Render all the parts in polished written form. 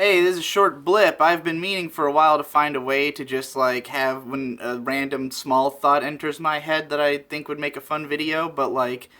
Hey, this is a short blip. I've been meaning for a while to find a way to just like have when a random small thought enters my head that I think would make a fun video, but like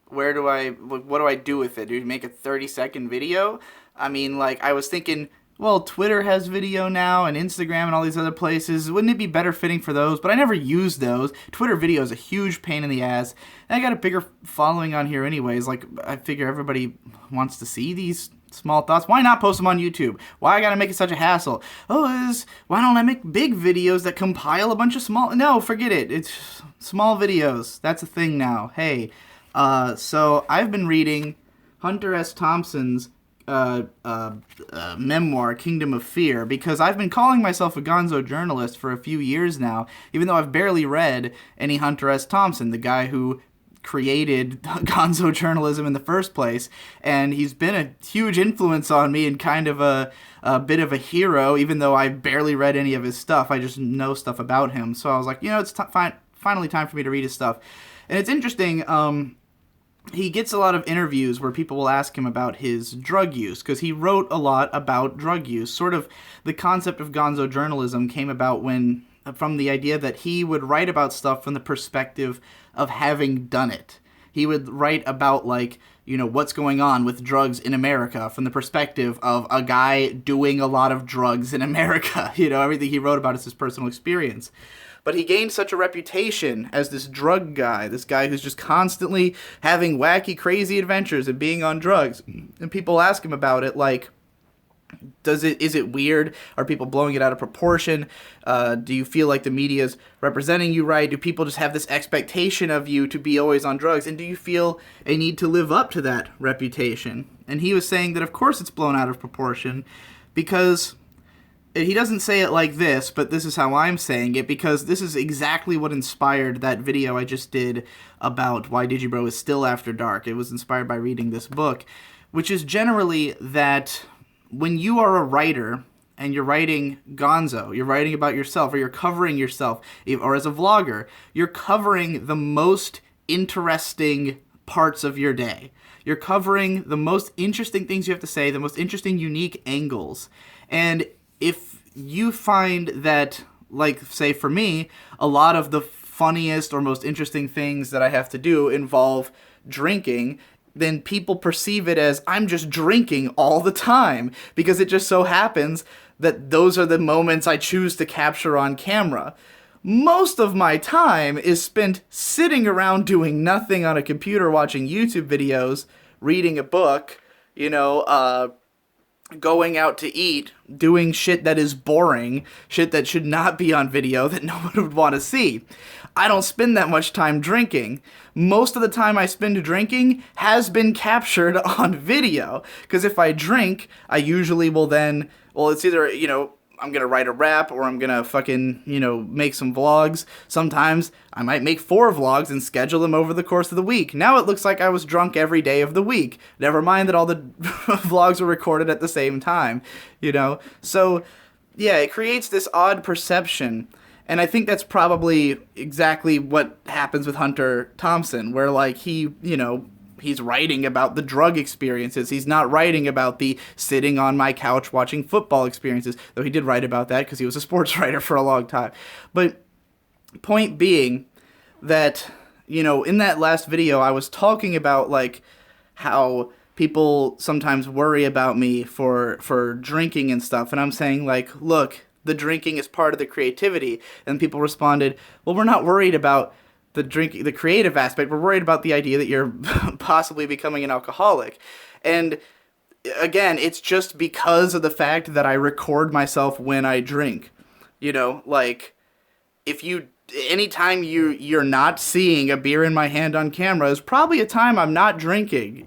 what do I do with it? Do you make a 30-second video? I mean, like I was thinking, well, Twitter has video now and Instagram and all these other places. Wouldn't it be better fitting for those? But I never use those. Twitter video is a huge pain in the ass. And I got a bigger following on here anyways. Like I figure everybody wants to see these small thoughts. Why not post them on YouTube? Why I gotta make it such a hassle? Why don't I make big videos that compile a bunch of small? No, forget it. It's small videos. That's a thing now. Hey, so I've been reading Hunter S. Thompson's memoir, Kingdom of Fear, because I've been calling myself a gonzo journalist for a few years now, even though I've barely read any Hunter S. Thompson, the guy who created gonzo journalism in the first place, and he's been a huge influence on me and kind of a bit of a hero, even though I barely read any of his stuff. I just know stuff about him, so I was like, it's finally time for me to read his stuff. And it's interesting, he gets a lot of interviews where people will ask him about his drug use, because he wrote a lot about drug use. Sort of the concept of gonzo journalism came about from the idea that he would write about stuff from the perspective of having done it. He would write about, what's going on with drugs in America from the perspective of a guy doing a lot of drugs in America. Everything he wrote about is his personal experience. But he gained such a reputation as this drug guy, this guy who's just constantly having wacky, crazy adventures and being on drugs. And people ask him about it, like, is it weird? Are people blowing it out of proportion? Do you feel like the media's representing you right? Do people just have this expectation of you to be always on drugs? And do you feel a need to live up to that reputation? And he was saying that of course it's blown out of proportion, because he doesn't say it like this, but this is how I'm saying it, because this is exactly what inspired that video I just did about why Digibro is still after dark. It was inspired by reading this book, which is generally that when you are a writer and you're writing gonzo, you're writing about yourself, or you're covering yourself, or as a vlogger, you're covering the most interesting parts of your day. You're covering the most interesting things you have to say, the most interesting, unique angles. And if you find that, like, say for me, a lot of the funniest or most interesting things that I have to do involve drinking, then people perceive it as I'm just drinking all the time, because it just so happens that those are the moments I choose to capture on camera. Most of my time is spent sitting around doing nothing on a computer, watching YouTube videos, reading a book, going out to eat, doing shit that is boring, shit that should not be on video that no one would want to see. I don't spend that much time drinking. Most of the time I spend drinking has been captured on video, because if I drink, I usually will then, it's either, I'm gonna write a rap, or I'm gonna fucking, make some vlogs. Sometimes I might make 4 vlogs and schedule them over the course of the week. Now it looks like I was drunk every day of the week. Never mind that all the vlogs were recorded at the same time, So, yeah, it creates this odd perception. And I think that's probably exactly what happens with Hunter Thompson, where, he's writing about the drug experiences. He's not writing about the sitting on my couch watching football experiences, though he did write about that because he was a sports writer for a long time. But point being that, in that last video, I was talking about, how people sometimes worry about me for drinking and stuff. And I'm saying, look, the drinking is part of the creativity. And people responded, well, we're not worried about the creative aspect. We're worried about the idea that you're possibly becoming an alcoholic. And again, it's just because of the fact that I record myself when I drink. Anytime you're not seeing a beer in my hand on camera is probably a time I'm not drinking,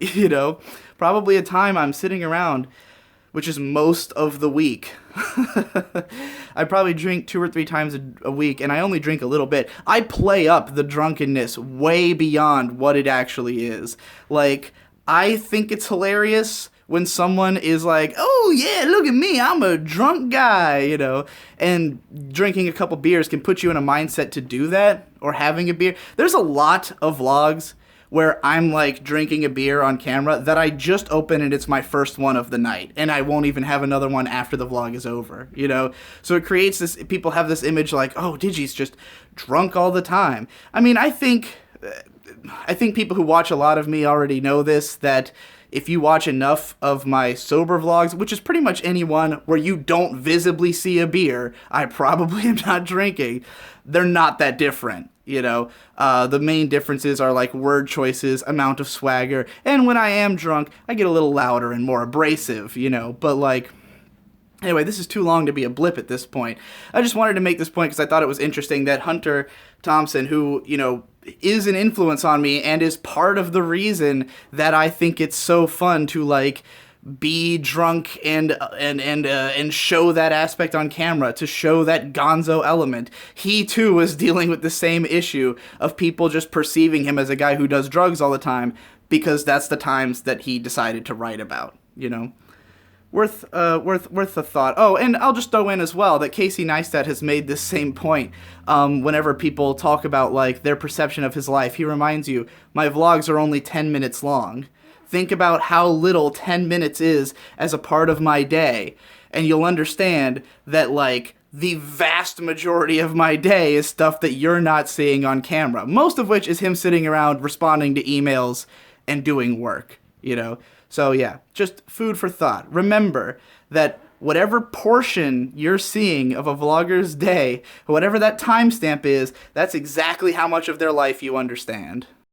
probably a time I'm sitting around, which is most of the week. I probably drink 2 or 3 times a week, and I only drink a little bit. I play up the drunkenness way beyond what it actually is. I think it's hilarious when someone is like, oh yeah, look at me, I'm a drunk guy, and drinking a couple beers can put you in a mindset to do that, or having a beer. There's a lot of vlogs where I'm like drinking a beer on camera that I just opened and it's my first one of the night, and I won't even have another one after the vlog is over, you know? So it creates this, people have this image like, oh, Digi's just drunk all the time. I mean, I think people who watch a lot of me already know this, that if you watch enough of my sober vlogs, which is pretty much any one where you don't visibly see a beer, I probably am not drinking, they're not that different. You know, the main differences are like word choices, amount of swagger, and when I am drunk, I get a little louder and more abrasive, you know, but like, anyway, this is too long to be a blip at this point. I just wanted to make this point because I thought it was interesting that Hunter Thompson, who, you know, is an influence on me and is part of the reason that I think it's so fun to like be drunk and show that aspect on camera, to show that gonzo element. He too was dealing with the same issue of people just perceiving him as a guy who does drugs all the time because that's the times that he decided to write about, you know. Worth a thought. Oh, and I'll just throw in as well that Casey Neistat has made this same point. Whenever people talk about like their perception of his life, he reminds you, my vlogs are only 10 minutes long. Think about how little 10 minutes is as a part of my day, and you'll understand that like the vast majority of my day is stuff that you're not seeing on camera. Most of which is him sitting around responding to emails and doing work, you know. So yeah, just food for thought. Remember that whatever portion you're seeing of a vlogger's day, whatever that timestamp is, that's exactly how much of their life you understand.